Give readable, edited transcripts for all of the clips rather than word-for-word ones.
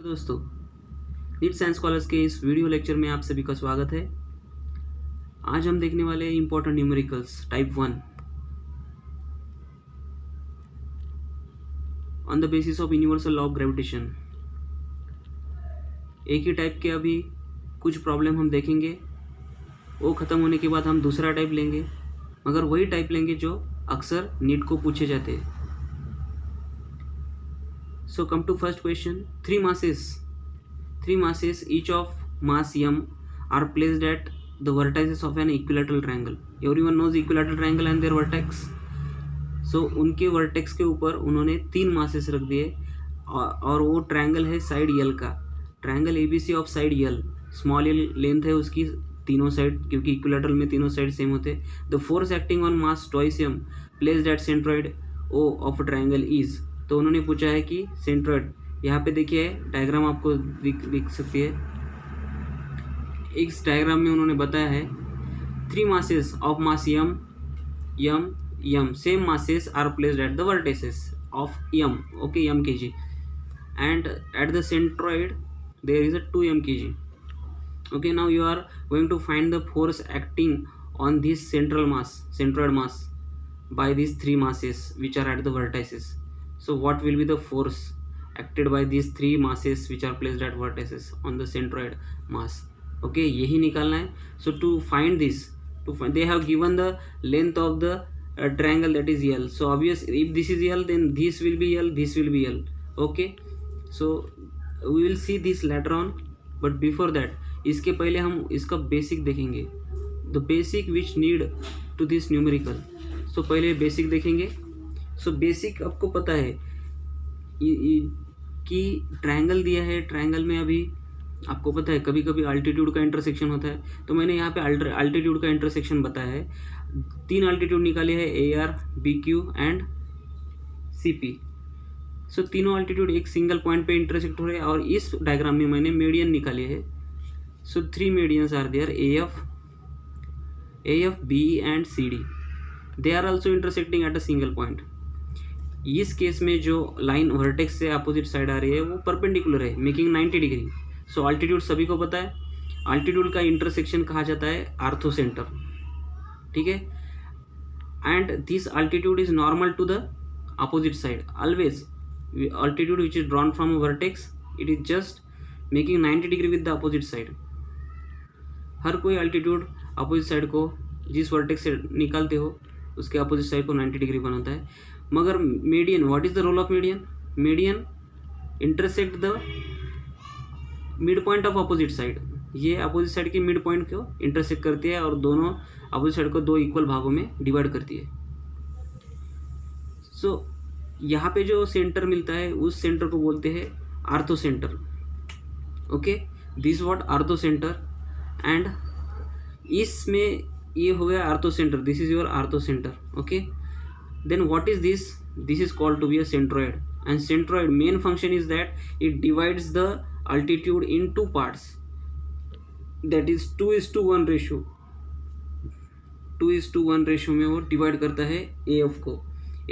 दोस्तों, NEET science scholars के इस वीडियो लेक्चर में आप सभी का स्वागत है। आज हम देखने वाले हैं important numericals type 1 on the basis of universal law of gravitation. एक ही टाइप के अभी कुछ प्रॉब्लम हम देखेंगे, वो ख़त्म होने के बाद हम दूसरा टाइप लेंगे, मगर वही टाइप लेंगे जो अक्सर नीट को पूछे जाते हैं। So come to first question. Three masses each of mass m are placed at the vertices of an equilateral triangle. Everyone knows equilateral triangle and their vertex. So उनके वर्टेक्स के ऊपर उन्होंने 3 मासेस रख दिए और वो ट्रायंगल है side यल का। Triangle ABC of side L, small L length है उसकी तीनों साइड, क्योंकि इक्विलेटरल में तीनों साइड सेम होते। The force acting on mass twice m placed at centroid O of triangle is. तो उन्होंने पूछा है कि सेंट्रॉइड, यहाँ पे देखिए डायग्राम आपको दिख सकती है। इस डायग्राम में उन्होंने बताया है 3 masses of mass m same masses are placed at the vertices of m, okay, m kg, and at the centroid there is a 2 m kg. Okay, now you are going to find the force acting on this centroid mass by these 3 masses which are at the vertices. So what will be the force acted by these 3 masses which are placed at vertices on the centroid mass? Okay, यही निकालना है. So to find this, they have given the length of the triangle, that is L. So obvious, if this is L, then this will be L, this will be L. Okay, so we will see this later on, but before that, इसके पहले हम इसका basic देखेंगे, the basic which need to this numerical. So पहले basic देखेंगे. So basic आपको पता है कि ट्रायंगल दिया है, ट्रायंगल में अभी आपको पता है कभी कभी अल्टीट्यूड का इंटरसेक्शन होता है, तो मैंने यहाँ पे अल्टीट्यूड का इंटरसेक्शन बताया है। 3 अल्टीट्यूड निकाले हैं, AR, BQ एंड CP। सो तीनों अल्टीट्यूड एक सिंगल पॉइंट पे इंटरसेक्ट हो रहे हैं, और इस डायग्राम में मैंने मीडियन निकाले हैं। So 3 medians are there, AF, BE and CD। They are also intersecting at a single point. इस केस में जो लाइन वर्टेक्स से अपोजिट साइड आ रही है वो परपेंडिकुलर है, मेकिंग 90 डिग्री। सो अल्टीट्यूड सभी को पता है, अल्टीट्यूड का इंटरसेक्शन कहा जाता है आर्थोसेंटर, ठीक है। And this altitude is normal to the opposite side always. Altitude which is drawn from vertex, it is just making 90 degree with the opposite side. हर कोई अल्टीट्यूड अपोजिट साइड को जिस वर्टेक्स से निकालते हो उसके अपोजिट साइड को 90 degree बनाता है। मगर median, what is the role of median? Median intersect the mid point of opposite side. ये अपोजिट साइड की मिड पॉइंट को इंटरसेक्ट करती है और दोनों अपोजिट साइड को 2 इक्वल भागों में डिवाइड करती है। सो यहाँ पे जो सेंटर मिलता है उस सेंटर को बोलते हैं ortho centre. Okay, this what ortho centre, and इसमें ये हो गया ortho centre, this is your ortho centre. Okay, then what is this? This is called to be a centroid, and centroid main function is that it divides the altitude in 2 parts, that is 2:1 ratio। 2:1 ratio में वो divide करता है AF को।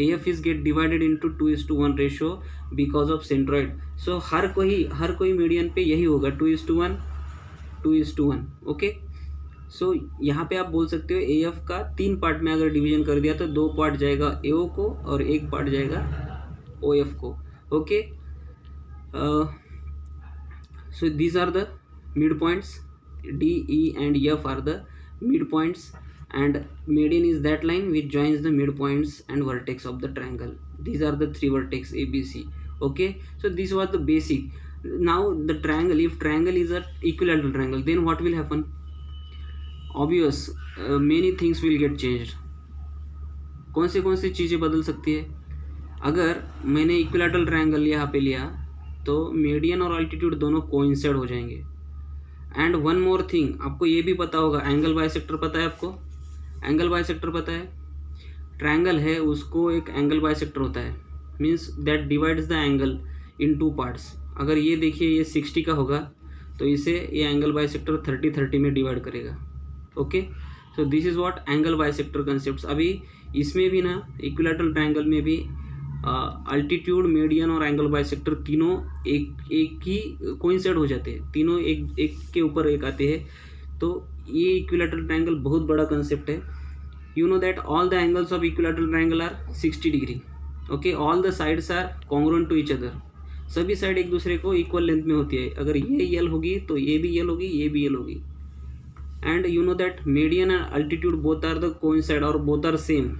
AF is get divided into 2:1 ratio because of centroid। so हर कोई median पे यही होगा 2:1 2:1। Okay, सो यहाँ पे आप बोल सकते हो AF का 3 पार्ट में अगर डिवीजन कर दिया तो 2 पार्ट जाएगा AO को और 1 पार्ट जाएगा OF को। Okay, so these are the mid points, D, E and F are the mid points, and median is that line which joins the midpoints and vertex of the triangle. These are the 3 vertex ABC. Okay, so this was the basic. Now the triangle, if triangle is a equilateral triangle, then what will happen? Obvious, many things will get changed। कौन सी चीज़ें बदल सकती है? अगर मैंने equilateral triangle यहाँ पे लिया तो मीडियन और अल्टीट्यूड दोनों कोइंसाइड हो जाएंगे। एंड वन मोर थिंग, आपको ये भी पता होगा, एंगल बाइसेक्टर पता है आपको? एंगल बाइसेक्टर पता है? ट्रायंगल है उसको एक एंगल बाइसेक्टर होता है, means that divides the angle in 2 parts. अगर ये देखिए ये 60 का होगा तो इसे ये एंगल बाइसेक्टर 30-30 में डिवाइड करेगा। Okay, so this is what angle bisector concept. अभी इसमें भी ना इक्विलैटरल ट्रायंगल में भी अल्टीट्यूड, मीडियन और एंगल बाइसेक्टर तीनों एक ही कोइंसाइड हो जाते हैं, तीनों एक के ऊपर एक आते हैं। तो ये इक्विलैटरल ट्रायंगल बहुत बड़ा कंसेप्ट है। You know that all the angles of equilateral triangle are 60 degree. Okay, all the sides are congruent to each other. सभी साइड एक दूसरे को इक्वल लेंथ में होती है। अगर ये यल होगी तो ये भी यल होगी, ये भी यल होगी। And you know that median and altitude both are the coincide और both are same,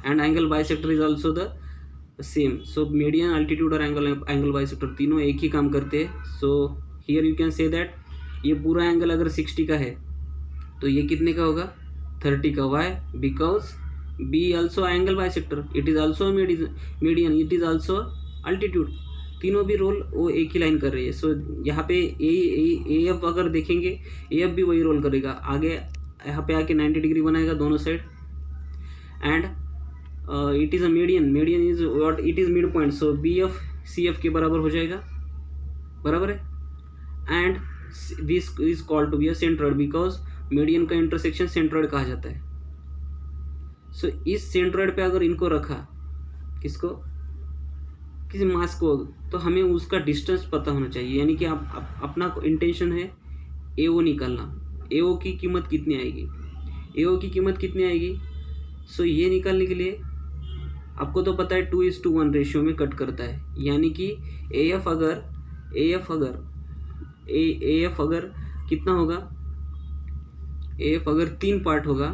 and angle bisector is also the same. So median, altitude और एंगल बाइसेक्टर तीनों एक ही काम करते हैं। So here you can say that ये पूरा एंगल अगर 60 का है तो ये कितने का होगा? 30 का। Why? Because B also angle bisector, it is also median, it is also altitude. तीनों भी रोल वो एक ही लाइन कर रही है। सो यहाँ पे ए एफ अगर देखेंगे, ए एफ भी वही रोल करेगा। आगे यहाँ पे आके 90 डिग्री बनाएगा दोनों side. And it is a median, median is what? It is mid point. So B F C F के बराबर हो जाएगा, बराबर है। And this is called to be a centroid, because median का इंटरसेक्शन सेंट्रॉइड कहा जाता है। सो इस सेंट्रॉइड पे अगर इनको रखा, किसको? किसी मास को, तो हमें उसका डिस्टेंस पता होना चाहिए। यानी कि अपना इंटेंशन है ए ओ निकालना। ए ओ की कीमत कितनी आएगी? ए ओ की कीमत कितनी आएगी? सो ये निकालने के लिए आपको तो पता है 2:1 रेशियो में कट करता है। यानी कि ए एफ अगर कितना होगा? ए एफ अगर 3 पार्ट होगा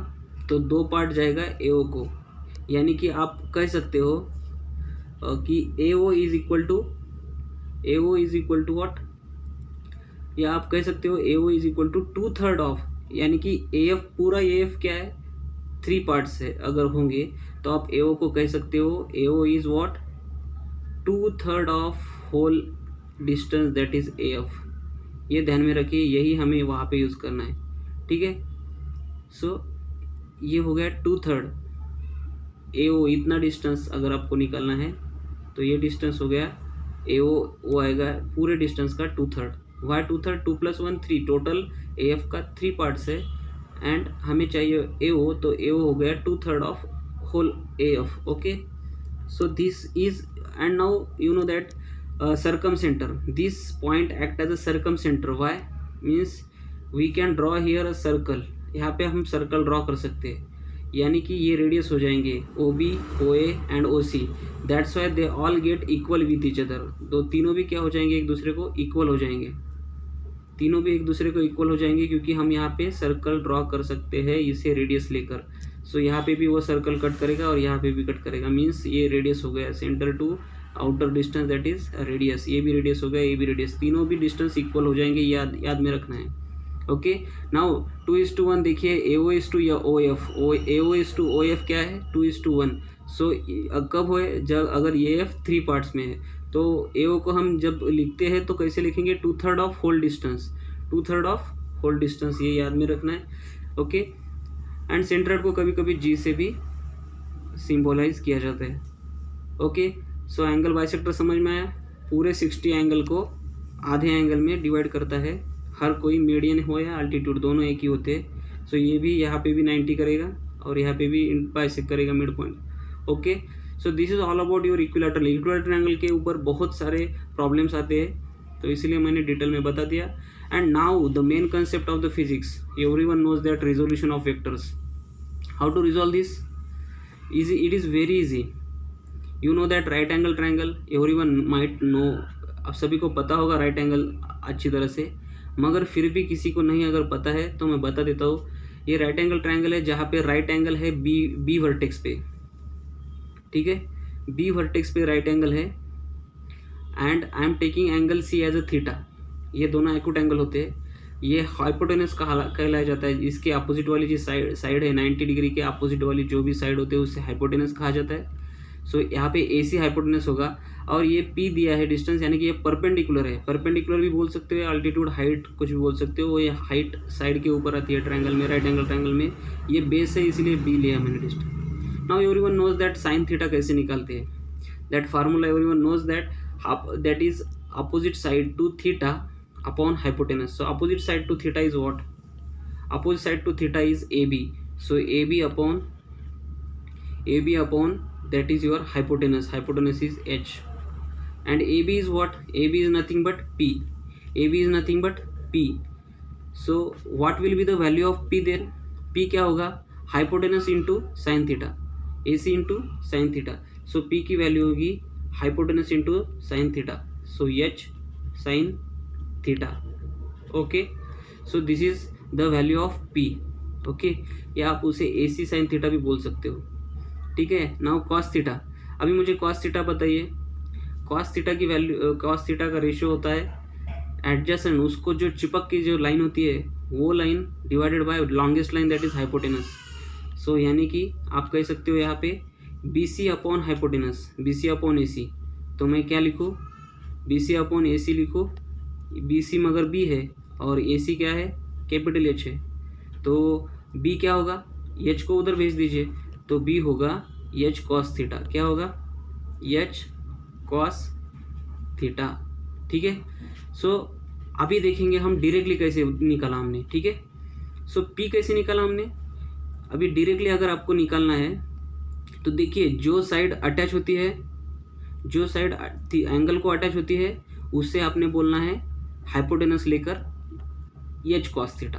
तो 2 पार्ट जाएगा ए ओ को। यानी कि आप कह सकते हो कि A O is equal to what? या आप कह सकते हो A O is equal to 2/3 of, यानी कि ए एफ पूरा ए एफ क्या है? 3 पार्ट्स है अगर होंगे तो आप ए ओ को कह सकते हो A O is what? 2/3 of whole distance, that is A F. ये ध्यान में रखिए, यही हमें वहाँ पे यूज़ करना है, ठीक है। सो ये हो गया 2/3 ए ओ। इतना डिस्टेंस अगर आपको निकालना है तो ये डिस्टेंस हो गया ए ओ, वो आएगा पूरे डिस्टेंस का 2/3। वाई 2/3? 2 + 1 3, टोटल ए एफ का 3 पार्ट्स है। एंड हमें चाहिए ए ओ, तो ए ओ हो गया 2/3 of whole A F. Okay, so this is, and now you know that circumcenter, this point act as a circumcenter. why? means we can draw here a circle। यहाँ पे हम सर्कल ड्रॉ कर सकते हैं, यानी कि ये रेडियस हो जाएंगे O B, O A and O C. That's why they all get equal with each other. तो तीनों भी क्या हो जाएंगे? एक दूसरे को इक्वल हो जाएंगे। तीनों भी एक दूसरे को इक्वल हो जाएंगे क्योंकि हम यहाँ पे सर्कल ड्रॉ कर सकते हैं इसे रेडियस लेकर। सो यहाँ पे भी वो सर्कल कट करेगा और यहाँ पे भी कट करेगा। मीन्स ये रेडियस हो गया centre to outer distance, that is radius. ये भी रेडियस हो गया, ये भी रेडियस, तीनों भी डिस्टेंस इक्वल हो जाएंगे। याद में रखना है। ओके, नाउ 2:1 देखिए, ए ओ इज टू या O F. A O is two O F क्या है? 2:1। सो कब हो? जब अगर ए एफ 3 पार्ट्स में है तो ए ओ को हम जब लिखते हैं तो कैसे लिखेंगे? 2/3 of whole distance, 2/3 of whole distance, ये याद में रखना है। ओके, एंड सेंट्रॉइड को कभी कभी जी से भी सिंबलाइज किया जाता है। ओके, सो एंगल बाइसेक्टर समझ में आया। पूरे 60 एंगल को आधे एंगल में डिवाइड करता है। हर कोई मीडियन हो या अल्टीट्यूड, दोनों एक ही होते हैं। सो ये भी यहाँ पे भी 90 करेगा और यहाँ पे भी बाइसेक्ट करेगा mid point. Okay, so this is all about your equilateral. Equilateral angle के ऊपर बहुत सारे प्रॉब्लम्स आते हैं, तो इसलिए मैंने डिटेल में बता दिया। And now the main concept of the physics, everyone knows that resolution of vectors. How to resolve this? Easy, it is very easy. You know that right angle triangle, everyone might know, आप सभी को पता होगा right angle अच्छी तरह से, मगर फिर भी किसी को नहीं अगर पता है तो मैं बता देता हूँ। ये राइट एंगल ट्रायंगल है जहाँ पे राइट एंगल है बी वर्टेक्स पे, ठीक है, बी वर्टेक्स पे राइट एंगल है। And I am taking angle C as a theta. ये दोनों एक्यूट एंगल होते हैं। ये हाइपोटेनस कहलाया जाता है। इसके अपोजिट वाली जो साइड है 90 डिग्री के अपोजिट वाली जो भी साइड होते हैं उससे हाइपोटेनस कहा जाता है। सो यहाँ पे ए सी हाइपोटेनस होगा और ये पी दिया है डिस्टेंस, यानी कि ये परपेंडिकुलर है। परपेंडिकुलर भी बोल सकते हो, अल्टीट्यूड, हाइट, कुछ भी बोल सकते हो। ये हाइट साइड के ऊपर आती है ट्रायंगल में, राइट एंगल ट्रायंगल में। ये बेस है इसलिए बी लिया मैंने distance. Now everyone knows that sine theta कैसे निकालते हैं। That formula everyone knows that is opposite side to theta upon hypotenuse. So opposite side to theta is what? Opposite side to theta is A B. So A B upon that is your hypotenuse. Hypotenuse is h. And AB is what? AB is nothing but p. AB is nothing but p. So what will be the value of p then? P क्या होगा? Hypotenuse into sin theta, AC into sin theta. So p की value होगी hypotenuse into sin theta, so h sin theta. Okay, so this is the value of p. Okay, या आप उसे AC sin theta भी बोल सकते हो. ठीक है. Now cos theta. अभी मुझे cos थीटा बताइए. cos थीटा की वैल्यू, cos थीटा का रेशियो होता है एडजेसेंट, उसको जो चिपक की जो लाइन होती है वो line divided by longest line that is hypotenuse. So यानी कि आप कह सकते हो यहाँ पे BC upon hypotenuse, BC upon AC. तो मैं क्या लिखूँ? BC अपॉन AC लिखूँ. BC मगर B है और AC क्या है? कैपिटल H है. तो B क्या होगा? H को उधर भेज दीजिए, तो B होगा H cos थीटा. क्या होगा? H cos theta. ठीक है. सो अभी देखेंगे हम डायरेक्टली कैसे निकाला हमने. ठीक है. सो P कैसे निकाला हमने. अभी डायरेक्टली अगर आपको निकालना है तो देखिए, जो साइड अटैच होती है, जो साइड एंगल को अटैच होती है, उससे आपने बोलना है हाइपोटेनस लेकर H cos थीटा.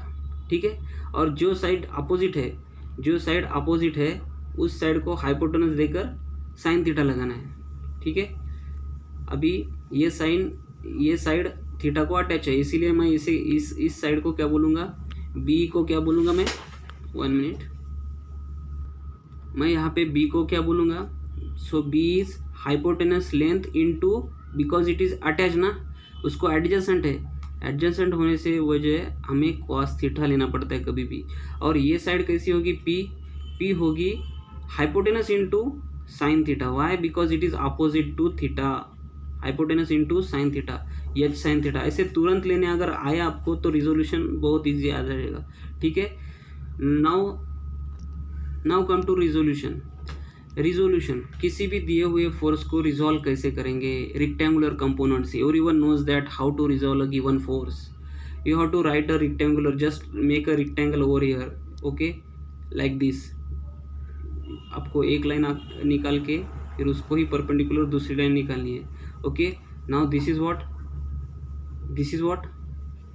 ठीक है. और जो साइड अपोजिट है, जो साइड अपोजिट है उस साइड को हाइपोटेनस देकर साइन थीटा लगाना है. ठीक है. अभी ये साइड थीटा को अटैच है, इसीलिए मैं इसे इस साइड को क्या बोलूँगा? B को क्या बोलूँगा मैं? 1 मिनट. मैं यहाँ पे B को क्या बोलूँगा? सो B is hypotenuse length into, because it is attach ना, उसको एडजेसेंट है. एडजेसेंट होने से वजह हमें cos थीटा लेना पड़ता है कभी भी. और ये साइड कैसी होगी? P होगी hypotenuse into sine theta. Why? Because it is opposite to theta. Hypotenuse into sine theta, H sine theta. ऐसे तुरंत लेने अगर आया आपको तो रिजोल्यूशन बहुत ईजी आ जाएगा. ठीक है. Now come to resolution. Resolution, किसी भी दिए हुए फोर्स को रिजॉल्व कैसे करेंगे? रेक्टेंगुलर कंपोनेंट से. Everyone knows that how to resolve a given force. You have to write a rectangular, just make a rectangle over here. Okay, like this. आपको एक लाइन निकाल के फिर उसको ही परपेंडिकुलर दूसरी लाइन निकालनी है. Okay. Now this is what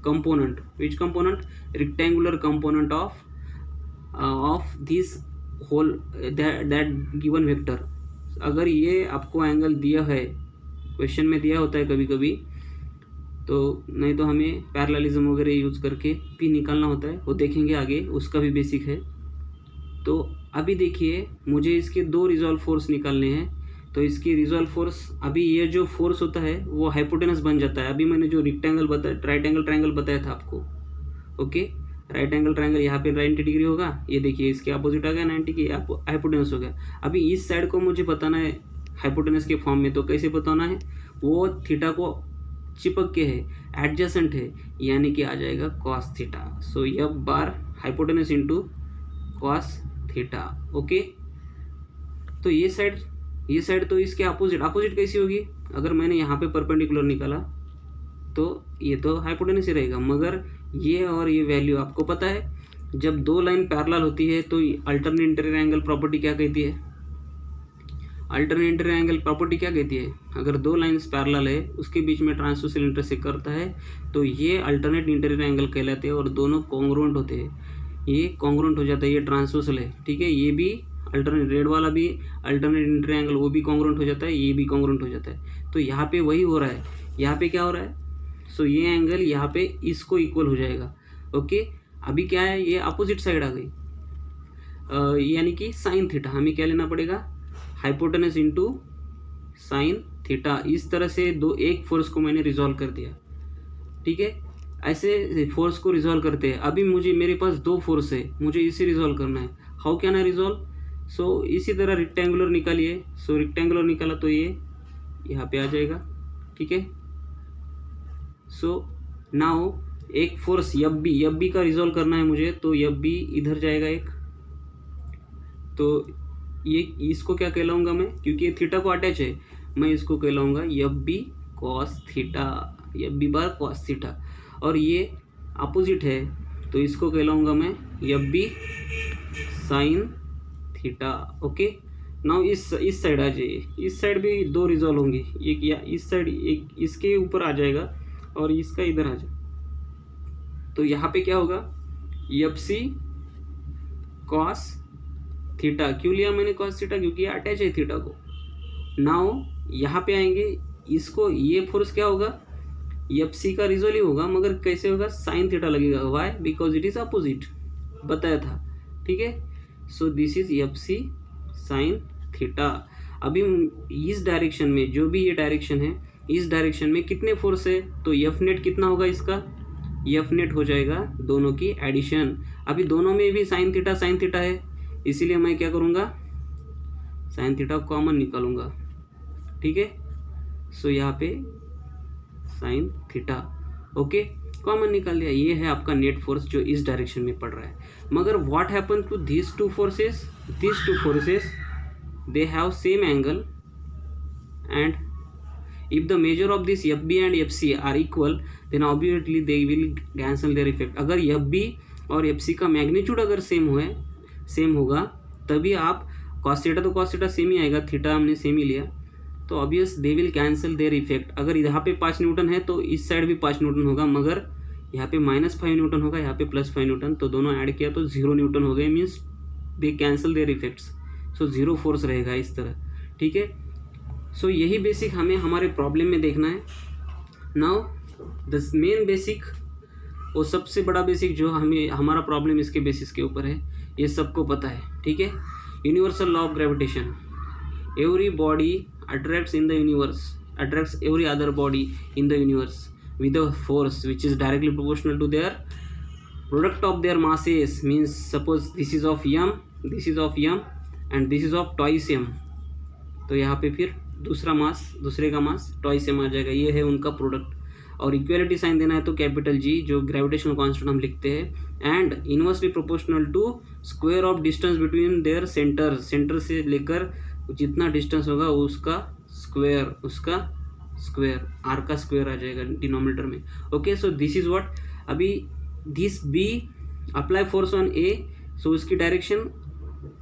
component. Which component? Rectangular component of this whole that given vector. अगर ये आपको एंगल दिया है, क्वेश्चन में दिया होता है कभी कभी, तो नहीं तो हमें पैरेललिज्म वगैरह यूज करके P निकालना होता है, वो देखेंगे आगे, उसका भी बेसिक है. तो अभी देखिए, मुझे इसके 2 रिजॉल्व फोर्स निकालने हैं. तो इसकी रिजॉल्व फोर्स, अभी ये जो फोर्स होता है वो हाइपोटेनस बन जाता है. अभी मैंने जो रेक्टेंगल बताया, राइट एंगल ट्रायंगल बताया था आपको. ओके. राइट एंगल ट्रायंगल यहाँ पे 90 डिग्री होगा. ये देखिए, इसके अपोजिट आ गया 90 की, हाइपोटेनस हो गया. अभी इस साइड को मुझे बताना है हाइपोटेनस के फॉर्म में. तो कैसे बताना है? वो थीटा को चिपक के है, एडजेसेंट है, यानी कि आ जाएगा cos theta. So F bar hypotenuse into cos theta. Okay. तो ये साइड तो इसके अपोजिट कैसी होगी? अगर मैंने यहाँ पे परपेंडिकुलर निकाला तो ये तो हाइपोटेनस ही रहेगा. मगर ये और ये वैल्यू आपको पता है, जब 2 लाइन पैरेलल होती है तो अल्टरनेट इंटीरियर एंगल प्रॉपर्टी क्या कहती है? अल्टरनेट इंटीरियर एंगल प्रॉपर्टी क्या कहती है? अगर 2 लाइन्स पैरेलल है, उसके बीच में ट्रांसवर्सल इंटरसेक्ट करता है, तो ये अल्टरनेट इंटीरियर एंगल कहलाते हैं और दोनों कॉन्ग्रुएंट होते हैं. ये कॉन्ग्रुएंट हो जाता है, ये ट्रांसवर्सल है. ठीक है. ये भी अल्टरनेट, रेड वाला भी अल्टरनेट इंटीरियर एंगल, वो भी कॉन्ग्रुएंट हो जाता है, ये भी कॉन्ग्रुएंट हो जाता है. तो यहाँ पे वही हो रहा है. यहाँ पे क्या हो रहा है? सो ये एंगल यहाँ पे इसको इक्वल हो जाएगा. ओके. अभी क्या है? ये अपोजिट साइड आ गई, यानी कि साइन थीटा. हमें क्या लेना पड़ेगा? Hypotenuse into sine theta. इस तरह से एक फोर्स को मैंने रिजॉल्व कर दिया. ठीक है. ऐसे फोर्स को रिजॉल्व करते हैं. अभी मेरे पास 2 फोर्स है, मुझे इसे रिजॉल्व करना है. How can I resolve? So इसी तरह रेक्टेंगुलर निकालिए. सो रेक्टेंगुलर निकाला तो ये यहाँ पे आ जाएगा. ठीक है. सो नाउ एक फोर्स F B का रिजॉल्व करना है मुझे. तो F B इधर जाएगा एक. तो ये इसको क्या कहलाऊंगा मैं? क्योंकि ये थीटा को अटैच है, मैं इसको कहलाऊंगा F B cos theta. F B बार cos थीटा. और ये अपोजिट है, तो इसको कहलाऊंगा मैं F B sin theta. Okay. Now इस साइड आ जाइए, इस साइड भी दो रिजॉल्व होंगे, एक या इस साइड एक इसके ऊपर आ जाएगा और इसका इधर आ जाए। तो यहाँ पे क्या होगा, एफ सी कॉस थीटा। क्यों लिया मैंने कॉस थीटा, क्योंकि अटैच है थीटा को। नाउ यहाँ पे आएंगे, इसको ये फोर्स क्या होगा, एफ सी का रिजॉल्व ही होगा, मगर कैसे होगा, साइन थीटा लगेगा। Why, because it is opposite, बताया था, ठीक है। So this is F C sine theta. अभी इस डायरेक्शन में, जो भी ये डायरेक्शन है, इस डायरेक्शन में कितने फोर्स है, तो एफ नेट कितना होगा इसका, एफ नेट हो जाएगा दोनों की एडिशन। अभी दोनों में भी साइन थीटा है, इसीलिए मैं क्या करूँगा, साइन थीटा कॉमन निकालूंगा, ठीक है। सो यहाँ पे साइन थीटा, ओके, कॉमन निकाल दिया। ये है आपका नेट फोर्स जो इस डायरेक्शन में पड़ रहा है। मगर what happen to these two forces they have same angle, and if the measure of this FB and FC are equal then obviously they will cancel their effect। अगर FB और FC का magnitude अगर same होगा तभी आप cos theta, तो cos theta same ही आएगा, थीटा हमने सेम ही लिया, तो obvious they will cancel their effect. अगर यहाँ पे 5 न्यूटन है तो इस साइड भी 5 न्यूटन होगा, मगर यहाँ पे -5 न्यूटन होगा, यहाँ पे +5 न्यूटन, तो दोनों ऐड किया तो 0 न्यूटन हो गए, means they cancel their effects. So 0 force रहेगा इस तरह, ठीक है। सो यही बेसिक हमें हमारे प्रॉब्लम में देखना है। नाउ द मेन बेसिक, वो सबसे बड़ा बेसिक जो हमें, हमारा प्रॉब्लम इसके बेसिस के ऊपर है, ये सबको पता है, ठीक है। Universal law of gravitation, every body attracts in the universe, attracts every other body in the universe with a force which is directly proportional to their product of their masses। means suppose this is of m, this is of m and this is of twice m, तो यहाँ पे फिर दूसरे का मास twice m आ जाएगा, ये है उनका प्रोडक्ट। और इक्वालिटी साइन देना है तो कैपिटल G, जो ग्रेविटेशनल कांस्टेंट हम लिखते हैं, and inversely proportional to square of distance between their centre से लेकर जितना डिस्टेंस होगा उसका स्क्वायर, आर का स्क्वायर आ जाएगा डिनोमिनेटर में, okay. So this is what, अभी this B apply force on A, so उसकी डायरेक्शन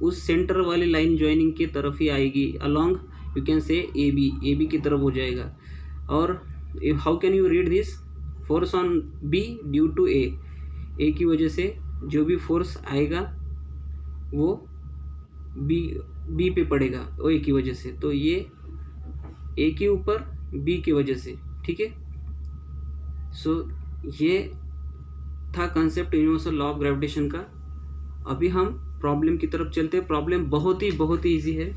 उस सेंटर वाली लाइन ज्वाइनिंग की तरफ ही आएगी, अलोंग यू कैन से ए बी की तरफ हो जाएगा। और how can you read this, force on B due to A की वजह से जो भी फोर्स आएगा वो बी पे पड़ेगा ओ ए की वजह से, तो ये ए के ऊपर बी की वजह से, ठीक है। सो ये था concept universal law of gravitation का। अभी हम प्रॉब्लम की तरफ चलते हैं। प्रॉब्लम बहुत ही इजी है।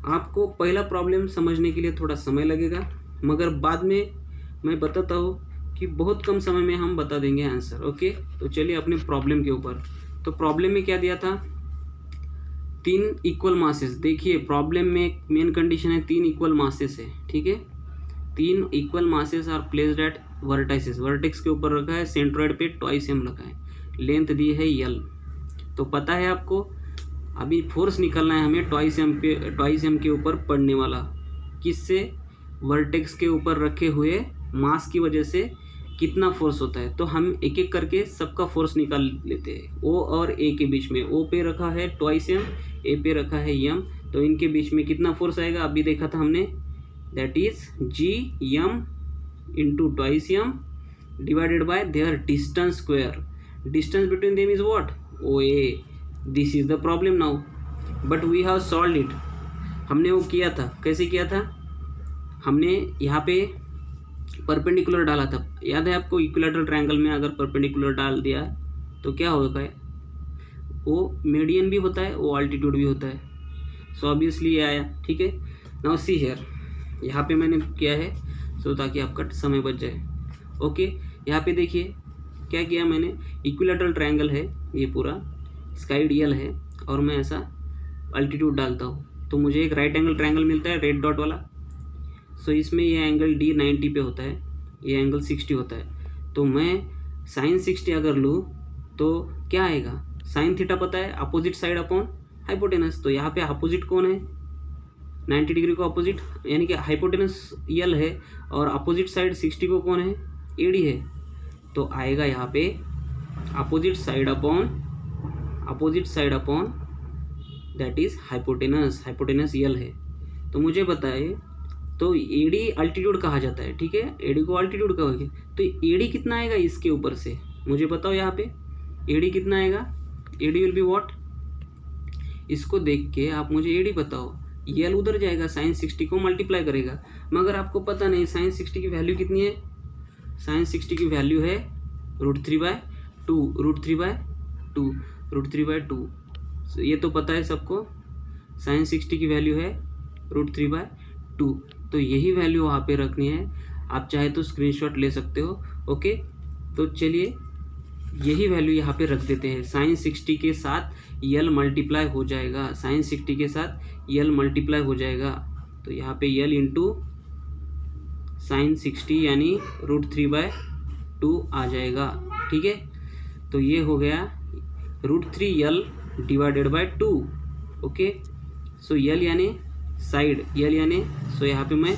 आपको पहला प्रॉब्लम समझने के लिए थोड़ा समय लगेगा, मगर बाद में मैं बताता हूँ कि बहुत कम समय में हम बता देंगे आंसर, ओके। तो चलिए अपने प्रॉब्लम के ऊपर। तो प्रॉब्लम में क्या दिया था, 3 इक्वल मासेस। देखिए प्रॉब्लम में मेन कंडीशन है 3 इक्वल मासेस है, ठीक है। 3 equal masses are placed at vertices, vertex के ऊपर रखा है, सेंट्रोइड पे ट्वाइस m रखा है, लेंथ दी है l। तो पता है आपको, अभी फोर्स निकालना है हमें ट्वाइस m के ऊपर पड़ने वाला, किससे, वर्टेक्स के ऊपर रखे हुए मास की वजह से कितना फोर्स होता है। तो हम एक एक करके सबका फोर्स निकाल लेते हैं। ओ और ए के बीच में, ओ पे रखा है ट्वाइस m, ए पे रखा है m, तो इनके बीच में कितना फोर्स आएगा, अभी देखा था हमने, that is Gm into twice m divided by their distance square. Distance between them is what, OA। This is the problem now, but we have solved it. हमने वो किया था, कैसे किया था, हमने यहाँ पे परपेंडिकुलर डाला था, याद है आपको। इक्विलैटरल ट्रायंगल में अगर परपेंडिकुलर डाल दिया तो क्या होगा है, वो मीडियन भी होता है, वो अल्टीट्यूड भी होता है। सो ऑब्वियसली ये आया, ठीक है। नाउ सी हियर, यहाँ पे मैंने किया है सो ताकि आपका समय बच जाए, ओके। यहाँ पे देखिए क्या किया मैंने, इक्विलैटरल ट्रायंगल है ये पूरा, स्काई डियल है, और मैं ऐसा अल्टीट्यूड डालता हूँ तो मुझे एक राइट एंगल ट्रायंगल मिलता है, रेड डॉट वाला। सो इसमें ये एंगल D 90 पे होता है, ये एंगल 60 होता है। तो मैं साइन 60 अगर लूँ तो क्या आएगा, साइन थीटा पता है, अपोजिट साइड अपॉन हाइपोटेनस। तो यहाँ पे अपोजिट कौन है, 90 डिग्री को अपोजिट, यानी कि हाइपोटेनस L है, और अपोजिट साइड 60 को कौन है, AD है। तो आएगा यहाँ पे opposite side upon that is hypotenuse L है। तो मुझे बताए, तो एडी अल्टीट्यूड कहा जाता है, ठीक है, एडी को अल्टीट्यूड कहोगे, तो एडी कितना आएगा इसके ऊपर से, मुझे बताओ यहाँ पे एडी कितना आएगा, एडी विल बी व्हाट, इसको देख के आप मुझे एडी बताओ। यल उधर जाएगा, साइन 60 को मल्टीप्लाई करेगा, मगर आपको पता नहीं साइन 60 की वैल्यू कितनी है, साइन 60 की वैल्यू है √3/2 ये तो पता है सबको, साइन 60 की वैल्यू है √3/2, तो यही वैल्यू वहाँ पे रखनी है। आप चाहे तो स्क्रीनशॉट ले सकते हो, ओके। तो चलिए यही वैल्यू यहाँ पे रख देते हैं, साइन 60 के साथ यल मल्टीप्लाई हो जाएगा, साइन 60 के साथ यल मल्टीप्लाई हो जाएगा, तो यहाँ पे यल इंटू साइन 60 यानी √3/2 आ जाएगा, ठीक है। तो ये हो गया √3l डिवाइडेड बाय 2, ओके। सो यल यानी साइड, यल यानी, सो यहाँ पे मैं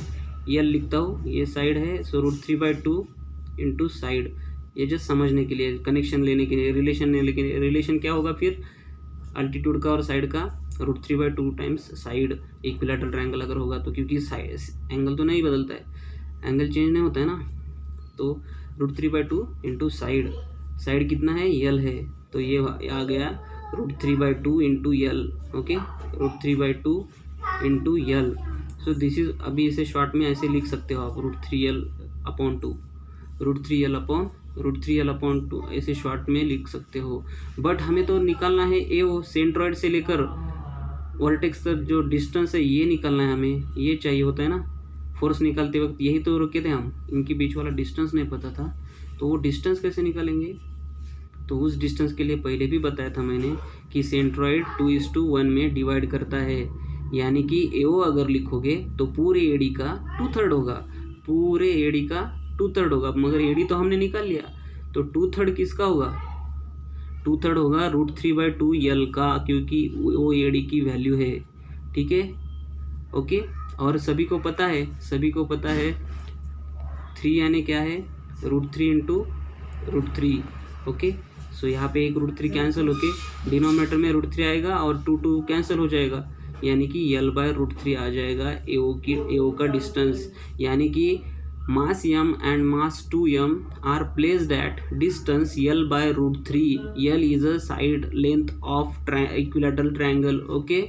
यल लिखता हूँ, ये साइड है, सो √3/2 इंटू साइड, ये जस्ट समझने के लिए, कनेक्शन लेने के लिए, रिलेशन लेने के लिए, रिलेशन क्या होगा फिर अल्टीट्यूड का और साइड का, √3/2 टाइम्स साइड, इक्विलैटरल ट्रायंगल अगर होगा तो, क्योंकि साइड एंगल तो नहीं बदलता है, एंगल चेंज नहीं होता है ना, तो √3/2 इंटू साइड, साइड कितना है, यल है, तो ये आ गया √3/2 into L, okay, √3/2 into L. So this is, अभी इसे शॉर्ट में ऐसे लिख सकते हो आप, √3l/2, √3l/2 ऐसे शॉर्ट में लिख सकते हो। बट हमें तो निकालना है AO, सेंट्रॉइड से लेकर वर्टेक्स तक जो डिस्टेंस है ये निकालना है हमें, ये चाहिए होता है ना, फोर्स निकालते वक्त यही तो रुके थे हम, इनके बीच वाला डिस्टेंस नहीं पता था, तो वो डिस्टेंस कैसे निकालेंगे, तो उस डिस्टेंस के लिए पहले भी बताया था मैंने कि सेंट्रॉइड 2:1 में डिवाइड करता है, यानी कि AO अगर लिखोगे तो पूरे AD का 2/3 होगा, पूरे AD का 2/3 होगा, मगर AD तो हमने निकाल लिया, तो 2/3 किसका होगा, 2/3 होगा √3/2 यल का, क्योंकि वो AD की वैल्यू है, ठीक है, ओके। और सभी को पता है 3 यानी क्या है, √3 इंटू √3, ओके। सो यहाँ पे एक √3 कैंसिल होके डिनोमिनेटर में √3 आएगा और 2 कैंसिल हो जाएगा, यानी कि L/√3 आ जाएगा AO का डिस्टेंस, यानी कि मास m and mass 2m are placed at distance L/√3, L is a side length of equilateral triangle, okay।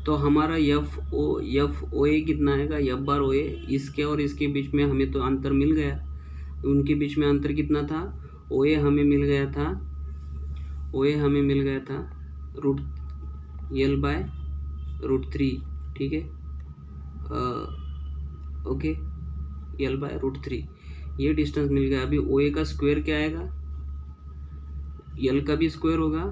तो हमारा FOA कितना आएगा, F/OA, इसके और इसके बीच में हमें तो अंतर मिल गया, उनके बीच में अंतर कितना था, OA हमें मिल गया था L/√3, ठीक है, ओके, L/√3 ये डिस्टेंस मिल गया। अभी OA का स्क्वायर क्या आएगा, L का भी स्क्वायर होगा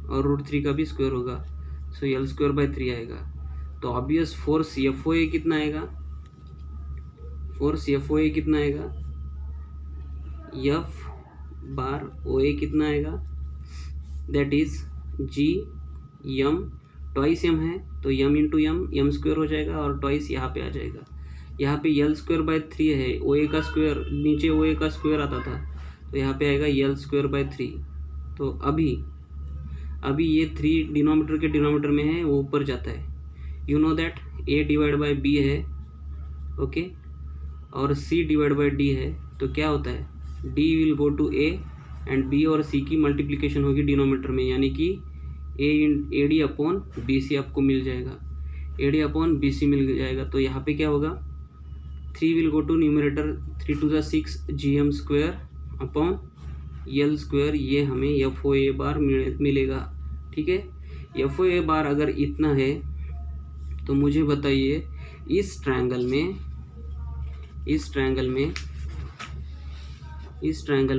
और √3 का भी स्क्वायर होगा, सो L²/3 आएगा। तो ऑब्वियस फोर्स FOA कितना आएगा, F/OA कितना आएगा, that is G/m, twice m है तो m इंटू m स्क्वायर हो जाएगा और ट्वाइस यहाँ पे आ जाएगा, यहाँ पे L²/3 है, OA का स्क्वायर, नीचे OA का स्क्वायर आता था, तो यहाँ पे आएगा L²/3। तो अभी ये 3 डिनोमिनेटर में है, वो ऊपर जाता है, यू नो दैट A/B है, ओके, और C/D है, तो क्या होता है, D will go to A and B और C की मल्टीप्लिकेशन होगी डिनोमिनेटर में, यानी कि AD/BC आपको मिल जाएगा, AD/BC मिल जाएगा। तो यहाँ पे क्या होगा, 3 will go to numerator, 3 to the 6 GM² ये हमें FOA मिलेगा, ठीक है। FOA अगर इतना है तो मुझे बताइए इस ट्रायंगल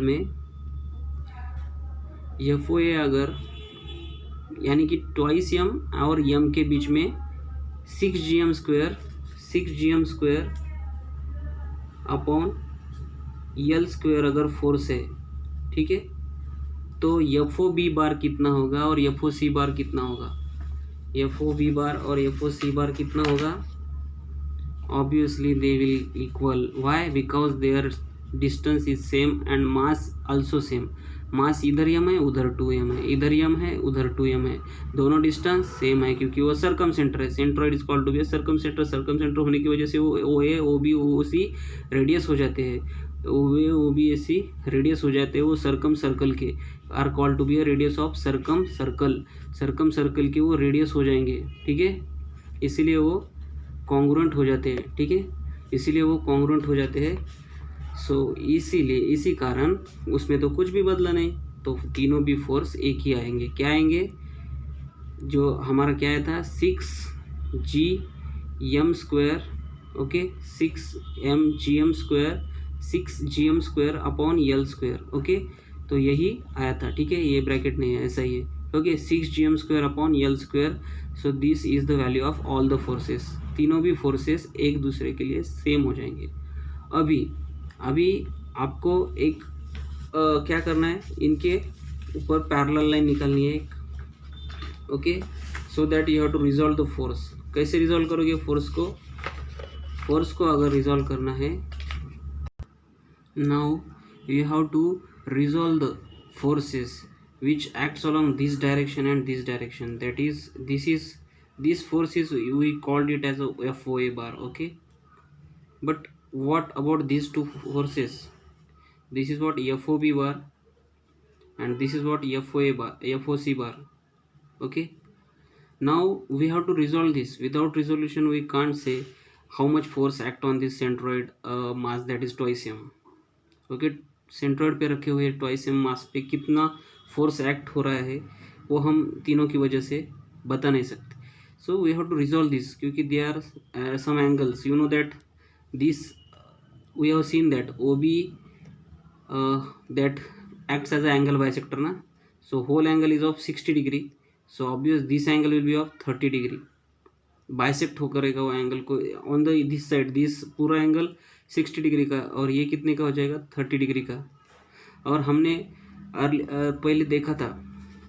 में FOA अगर, यानी कि ट्वाइस m और m के बीच में 6GM² अपॉन L² अगर फोर्स है, ठीक है, तो FOB कितना होगा और FOC कितना होगा, FOB और FOC कितना होगा, obviously they will equal, why, because their distance is same and mass also same. Mass इधर m है, उधर 2m है, इधर m है, उधर 2m है, दोनों डिस्टेंस सेम है क्योंकि वो सर्कम सेंटर है। Centroid is called to be circumcentre. Circumcentre होने की वजह से वो OA OB OC रेडियस हो जाते हैं, OA OB AC रेडियस हो जाते हैं, वो सर्कम सर्कल के are called to be a radius of circumcircle. Circumcircle के वो रेडियस हो जाएंगे, ठीक है, इसीलिए वो कॉन्ग्रुएंट हो जाते हैं, ठीक है, इसीलिए वो कॉन्ग्रुएंट हो जाते हैं। सो इसीलिए इसी कारण उसमें तो कुछ भी बदला नहीं, तो तीनों भी फोर्स एक ही आएंगे। क्या आएंगे, जो हमारा क्या आया था 6gm², okay, 6mgm², 6gm² upon L², okay, तो यही आया था, ठीक है, ये ब्रैकेट नहीं है, ऐसा ही है, okay, 6gm² upon L²। So this is the value of all the forces. तीनों भी फोर्सेस एक दूसरे के लिए सेम हो जाएंगे। अभी आपको एक क्या करना है, इनके ऊपर पैरेलल लाइन निकालनी है एक, okay, so that you have to resolve the force. कैसे रिजॉल्व करोगे फोर्स को? फोर्स को अगर रिजॉल्व करना है, now you have to resolve the forces which acts along this direction and this direction, that is this force is, we called it as a FOA bar, okay, but what about these two forces? This is what FOB bar and this is what FOA bar, FOC bar, okay. Now we have to resolve this. Without resolution we can't say how much force act on this centroid mass, that is twice m, okay, centroid पे रखे हुए twice m मास पे कितना force act हो रहा है वो हम तीनों की वजह से बता नहीं सकते। So we have to resolve this, क्योंकि they are some angles, you know that this we have seen that OB that acts as an angle bisector na, so whole angle is of 60 degree, so obvious this angle will be of 30 degree, bisect हो करेगा वो angle को on the this side, this पूरा angle 60 degree का, और ये कितने का हो जाएगा 30 डिग्री का। और हमने पहले देखा था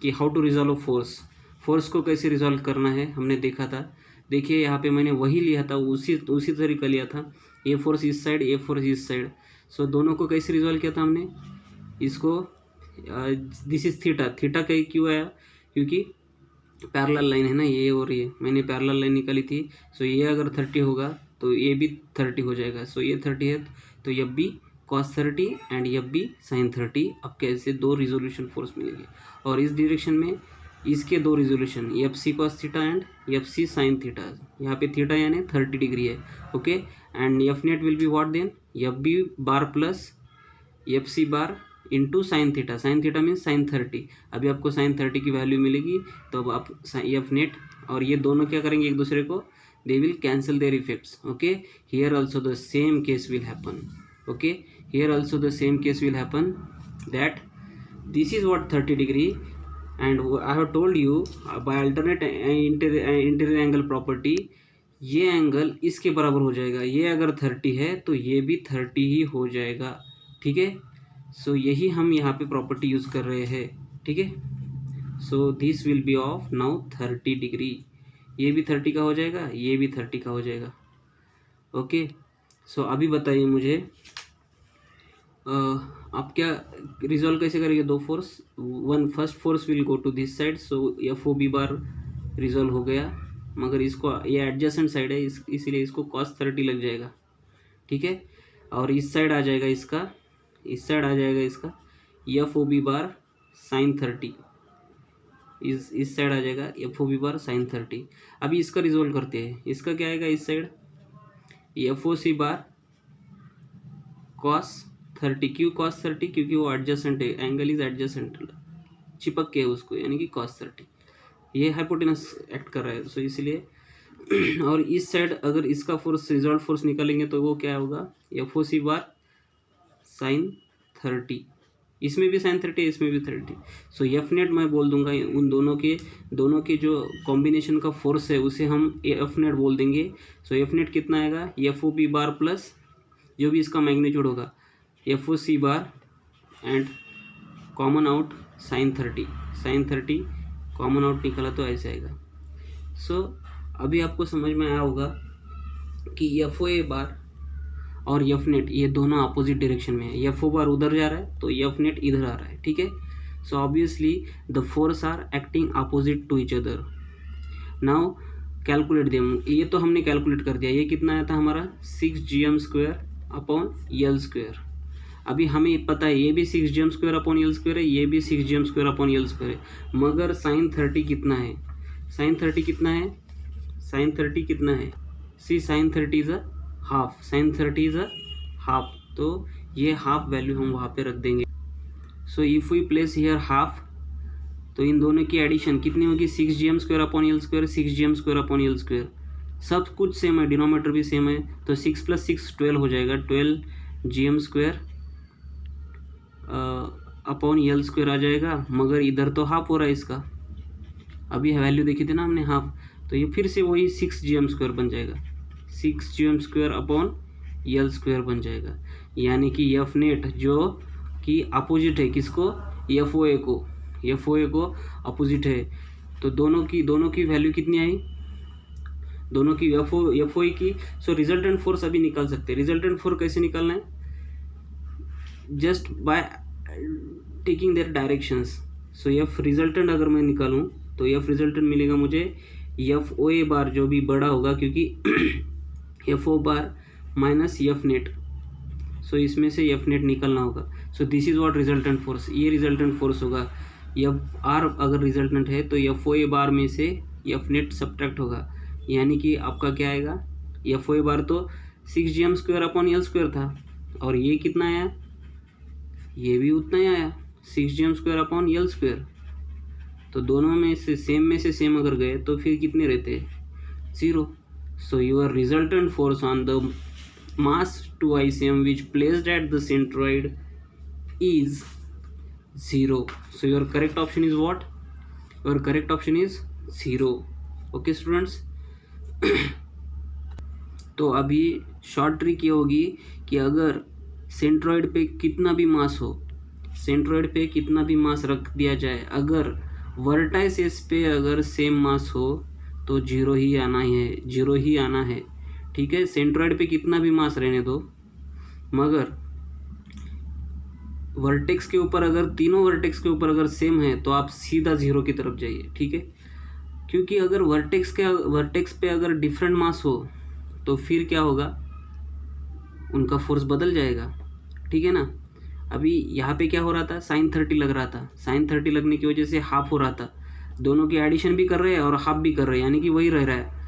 कि how to resolve force, force को कैसे रिजॉल्व करना है हमने देखा था। देखिए यहाँ पे मैंने वही लिया था, उसी तरीका लिया था, ये फोर्स इस साइड, ये फोर्स इस साइड। सो दोनों को कैसे रिजॉल्व किया था हमने, इसको दिस इज थीटा, थीटा का क्यों आया, क्योंकि पैरेलल लाइन है ना ये, और ये मैंने पैरेलल लाइन निकाली थी। सो ये अगर 30 होगा तो ये भी 30 हो जाएगा। सो ये 30 है तो ये भी cos 30 एंड ये भी sin 30। अब कैसे दो रिजोल्यूशन फोर्स मिलेंगे, और इस डायरेक्शन में इसके दो resolution, FC cos theta and FC sin theta. यहाँ पे थीटा यानी 30 डिग्री है, okay, and F net will be what then, FB bar plus FC bar into sine theta. Sine theta means sine 30। अभी आपको sign 30 की value मिलेगी, तो अब आप F नेट और ये दोनों क्या करेंगे एक दूसरे को, they will cancel their effects, okay. Here also the same case will happen, okay, here also the same case will happen, that this is what 30 degree and I have told you by alternate interior angle property, ये angle इसके बराबर हो जाएगा। ये अगर 30 है तो ये भी 30 ही हो जाएगा, ठीक है। सो यही हम यहाँ पे प्रॉपर्टी यूज़ कर रहे हैं, ठीक है। So this will be of now 30 degree, ये भी 30 का हो जाएगा, ये भी 30 का हो जाएगा, ओके। सो अभी बताइए मुझे आप क्या रिजॉल्व कैसे करेंगे दो force. First force will go to this side, so FOB bar resolve हो गया, मगर इसको ये एडजेसेंट साइड है इसीलिए इसको cos 30 लग जाएगा, ठीक है। और इस साइड आ जाएगा इसका, इस साइड आ जाएगा इसका FOB बार sin 30, इस साइड आ जाएगा FOB बार sin 30। अभी इसका रिजोल्व करते हैं, इसका क्या आएगा इस साइड FOC बार cos 30। क्यों cos 30, क्योंकि वो एडजेसेंट है, एंगल इज एडजेसेंट, चिपक के है उसको, यानी कि cos 30, ये हाइपोटेनस एक्ट कर रहा है, सो इसलिए। और इस साइड अगर इसका फोर्स रिजॉल्व फोर्स निकालेंगे तो वो क्या होगा FOC बार sin 30, इसमें भी sin 30, इसमें भी 30। सो F नेट मैं बोल दूंगा, उन दोनों के जो कॉम्बिनेशन का फोर्स है उसे हम F नेट बोल देंगे। सो F नेट कितना आएगा FOB बार प्लस जो भी इसका मैग्नीट्यूड होगा FOC bar and common out sin 30 common out निकाला तो ऐसे आएगा। सो अभी आपको समझ में आया होगा कि FOA बार और एफ नेट, ये दोनों अपोजिट डायरेक्शन में है। एफ ओ बार उधर जा रहा है तो एफ नेट इधर आ रहा है, ठीक है। So obviously the force are acting opposite to each other. Now calculate them, ये तो हमने कैलकुलेट कर दिया। ये कितना आया था हमारा 6gm² अपॉन यल स्क्वेयर। अभी हमें पता है ये भी 6gm² अपॉन यल स्क्वेयर है, ये भी 6gm² अपॉन यल स्क्वेयर है, मगर साइन 30 कितना है, साइन 30 कितना है, साइन 30 कितना है, see sine 30 is a half, sine 30 is a half, तो ये हाफ वैल्यू हम वहाँ पे रख देंगे। So if we place here half, तो इन दोनों की एडिशन कितनी होगी, 6gm² अपॉन यल स्क्वेयर, 6gm² अपॉन यल स्क्वेयर, सब कुछ सेम है, डिनोमीटर भी सेम है, तो 6 + 6 12 हो जाएगा, 12gm² अपॉन यल स्क्वेयर आ जाएगा, मगर इधर तो हाफ हो रहा है इसका, अभी वैल्यू देखी थी ना हमने हाफ, तो ये फिर से वही 6gm² बन जाएगा, 6gm² अपॉन यल स्क्वेयर बन जाएगा। यानी कि एफ नेट जो कि अपोजिट है किसको, एफ ओ ए को, एफ ओ ए को अपोजिट है, तो दोनों की वैल्यू कितनी आई, दोनों की एफ ओ ए की। सो रिजल्टेंट फोर्स अभी निकाल सकते हैं। रिजल्टेंट फोर्स कैसे निकालना है, just by taking their directions. So F resultant अगर मैं निकालूं तो एफ रिजल्टेंट मिलेगा मुझे एफ ओ ए बार जो भी बड़ा होगा, क्योंकि एफ ओ बार माइनस एफ नेट, सो इसमें से एफ नेट निकलना होगा। सो this is what resultant force, ये रिजल्टेंट फोर्स होगा। एफ आर अगर रिजल्टेंट है तो एफ ओ ए बार में से एफ नेट सब्ट्रैक्ट होगा, यानी कि आपका क्या आएगा, एफ ओ ए बार तो 6gm² अपॉन यल स्क्वेयर था, और ये कितना आया, ये भी उतना ही आया 6gm² अपॉन यल स्क्वेयर, तो दोनों में से सेम अगर गए तो फिर कितने रहते हैं, 0। So your resultant force on the mass 2 ICM which placed at the centroid is 0. So your correct option is what? Your correct option is 0. Okay students. तो अभी शॉर्ट ट्रिक ये होगी कि अगर सेंट्रॉइड पे कितना भी मास हो, सेंट्रॉइड पे कितना भी मास रख दिया जाए, अगर वर्टाइसेस पे अगर सेम मास हो तो 0 ही आना है, 0 ही आना है, ठीक है। सेंट्रॉइड पे कितना भी मास रहने दो, मगर वर्टेक्स के ऊपर अगर तीनों वर्टेक्स के ऊपर अगर सेम है तो आप सीधा 0 की तरफ जाइए, ठीक है। क्योंकि अगर वर्टेक्स पे अगर डिफरेंट मास हो तो फिर क्या होगा, उनका फोर्स बदल जाएगा, ठीक है ना। अभी यहाँ पे क्या हो रहा था, साइन 30 लग रहा था, साइन 30 लगने की वजह से हाफ हो रहा था, दोनों की एडिशन भी कर रहे हैं और हाफ भी कर रहे हैं, यानी कि वही रह रहा है,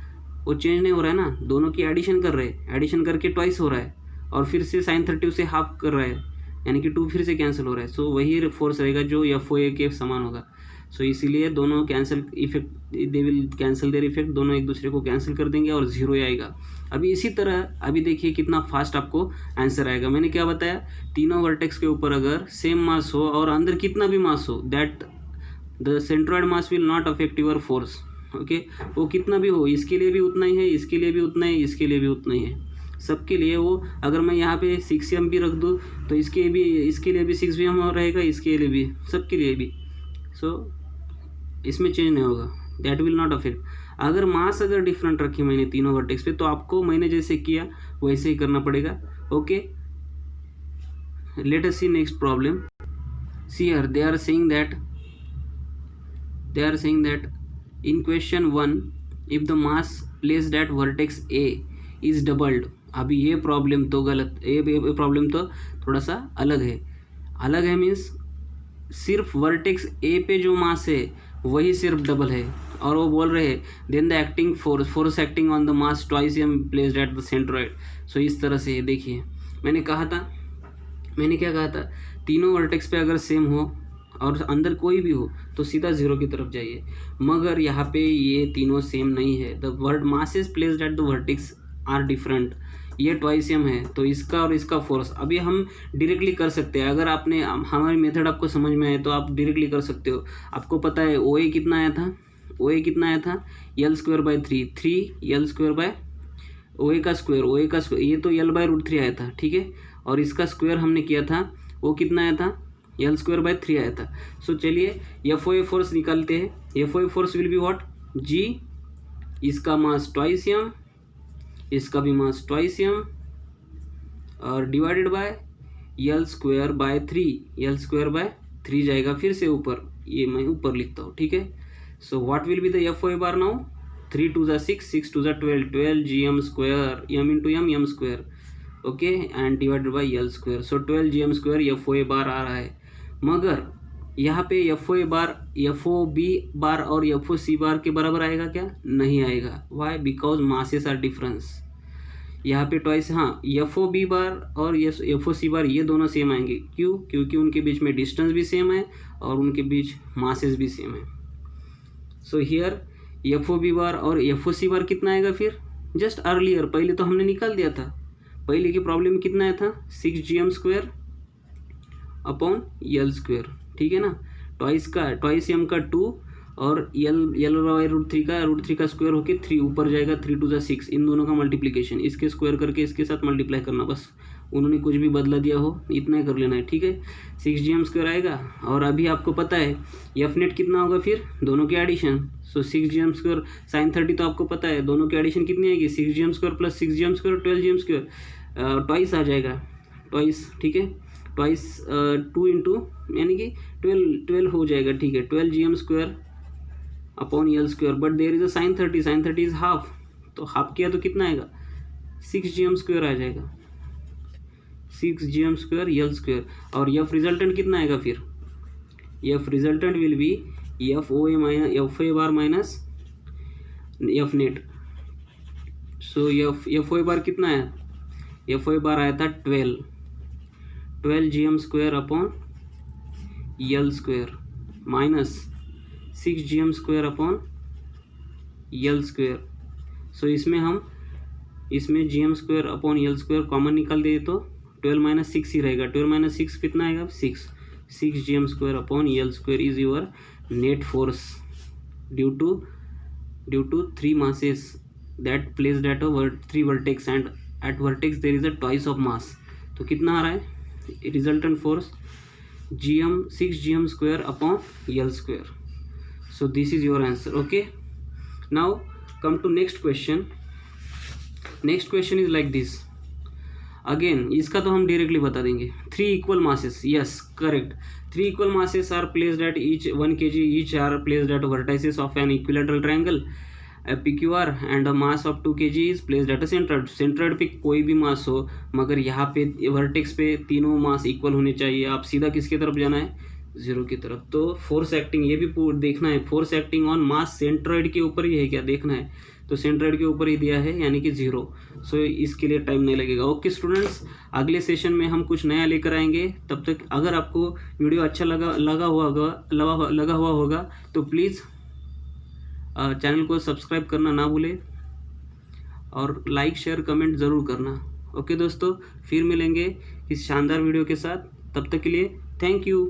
वो चेंज नहीं हो रहा है ना, दोनों की एडिशन कर रहे हैं, एडिशन करके ट्वाइस हो रहा है, और फिर से साइन 30 से हाफ कर रहा है, यानी कि 2 फिर से कैंसिल हो रहा है। सो वही फोर्स रहेगा जो एफ ओ ए के समान होगा। सो इसीलिए दोनों cancel effect, they will cancel their effect, दोनों एक दूसरे को कैंसिल कर देंगे और 0 आएगा। अभी इसी तरह अभी देखिए कितना फास्ट आपको आंसर आएगा। मैंने क्या बताया, तीनों वर्टेक्स के ऊपर अगर सेम मास हो और अंदर कितना भी मास हो, that the centroid mass will not affect your force, okay. वो कितना भी हो, इसके लिए भी उतना ही है, इसके लिए भी उतना ही, इसके लिए भी उतना ही है, सबके लिए वो। अगर मैं यहाँ पे 6m भी रख दूँ तो इसके लिए भी 6m रहेगा, इसके लिए भी, सबके लिए भी। सो इसमें चेंज नहीं होगा, दैट विल नॉट अफेक्ट। अगर मास अगर डिफरेंट रखी मैंने तीनों वर्टेक्स पे, तो आपको मैंने जैसे किया वैसे ही करना पड़ेगा, okay. Let us see next problem. See here they are saying that in question 1 if the mass placed at vertex A is doubled। अभी ये प्रॉब्लम तो गलत, ये प्रॉब्लम तो थोड़ा सा अलग है मीन्स सिर्फ वर्टेक्स ए पे जो मास है वही सिर्फ डबल है, और वो बोल रहे हैं then the acting force acting on the mass twice M placed at the centroid. So इस तरह से देखिए, मैंने क्या कहा था, तीनों वर्टेक्स पे अगर सेम हो और अंदर कोई भी हो तो सीधा 0 की तरफ जाइए, मगर यहाँ पे ये तीनों सेम नहीं है। The word masses placed at the vertex are different, ये ट्वाइस एम है, तो इसका और इसका फोर्स अभी हम डायरेक्टली कर सकते हैं। अगर आपने हमारी मेथड आपको समझ में आए तो आप डायरेक्टली कर सकते हो। आपको पता है ओ ए कितना आया था, L² 3 L² ओ ए का स्क्वायर, ये तो L/√3 आया था, ठीक है, और इसका स्क्वायर हमने किया था, वो कितना आया था, L² 3 आया था। सो चलिए एफ ओ ए फोर्स निकालते हैं। F O A force will be what, G, इसका मास ट्वाइस एम, इसका भी मास ट्वाइस एम, और divided by L square by 3, L square by 3 जाएगा फिर से ऊपर, ये मैं ऊपर लिखता हूँ, ठीक है। So what will be the F O A bar now, 3 2 ज़ा 6, 6 2 ज़ा 12, 12 G M square, M into M square, okay, and divided by L square. So 12 G M square F O A bar आ रहा है। मगर यहाँ पे F O A bar, F O B bar और F ओ सी बार के बराबर आएगा क्या, नहीं आएगा। Why, because masses are difference. यहाँ पे ट्वाइस, हाँ, एफ ओ बी बार और एफ ओ सी बार ये दोनों सेम आएंगे। क्यों, क्योंकि उनके बीच में डिस्टेंस भी सेम है और उनके बीच मासेस भी सेम है। So here F O B bar और एफ ओ सी बार कितना आएगा फिर, जस्ट अर्लियर पहले तो हमने निकाल दिया था, पहले की प्रॉब्लम में कितना आया था, 6 G M square upon L square, ठीक है ना। ट्वाइस एम का 2 और यल बाई √3 का स्क्वायर होके 3 ऊपर जाएगा, 3 2 ज़ा 6, इन दोनों का मल्टीप्लिकेशन, इसके स्क्वायर करके इसके साथ मल्टीप्लाई करना, बस उन्होंने कुछ भी बदला दिया हो इतना ही कर लेना है, ठीक है। 6 जी एम स्क्वायर आएगा। और अभी आपको पता है एफ नेट कितना होगा फिर, दोनों के एडिशन। सो 6 जी एम स्क्वायर साइन 30 तो आपको पता है, दोनों की एडिशन कितनी आएगी, 6 G M square plus 6 G M square 12 G M square, twice आ जाएगा, ट्वाइस, ठीक है, ट्वाइस 2 इंटू यानी कि 12 हो जाएगा, ठीक है, 12 G M square upon L square, but there is a sine 30 is half, तो हाफ किया तो कितना आएगा, 6 जी एम स्क्वायर आ जाएगा, 6 G M square L square. और एफ रिजल्टेंट कितना आएगा फिर, F resultant will be F O A minus F A bar minus F net. So F O A bar कितना आया, एफ ओ ए बार आया था 12 G M square upon L square minus 6 G M square upon L square. So इसमें G M square upon L square common निकाल दे तो 12 minus 6 ही रहेगा, 12 minus 6 कितना आएगा, 6 G M square upon L square is your net force due to 3 masses that placed at 3 vertex and at vertex there is a twice of mass। तो कितना आ रहा है resultant force, 6 G M square upon L square. So this is your answer, okay. Now come to next question. Next question is like this, again इसका तो हम directly बता देंगे। 3 equal masses, yes correct, 3 equal masses are placed at each 1 kg each are placed at vertices of an equilateral triangle PQR and a mass of 2 kg is placed at a centroid। Centroid पे कोई भी मास हो, मगर यहाँ पे vertex पे तीनों mass equal होने चाहिए। आप सीधा किसकी तरफ जाना है, 0 की तरफ। तो फोर्स एक्टिंग ये भी देखना है, force acting on mass centroid के ऊपर ही है क्या, देखना है। तो सेंट्रॉइड के ऊपर ही दिया है यानी कि 0। सो इसके लिए टाइम नहीं लगेगा। ओके स्टूडेंट्स, अगले सेशन में हम कुछ नया लेकर आएंगे। तब तक अगर आपको वीडियो अच्छा लगा हुआ होगा तो प्लीज़ चैनल को सब्सक्राइब करना ना भूलें और लाइक शेयर कमेंट ज़रूर करना। ओके दोस्तों, फिर मिलेंगे इस शानदार वीडियो के साथ, तब तक के लिए थैंक यू।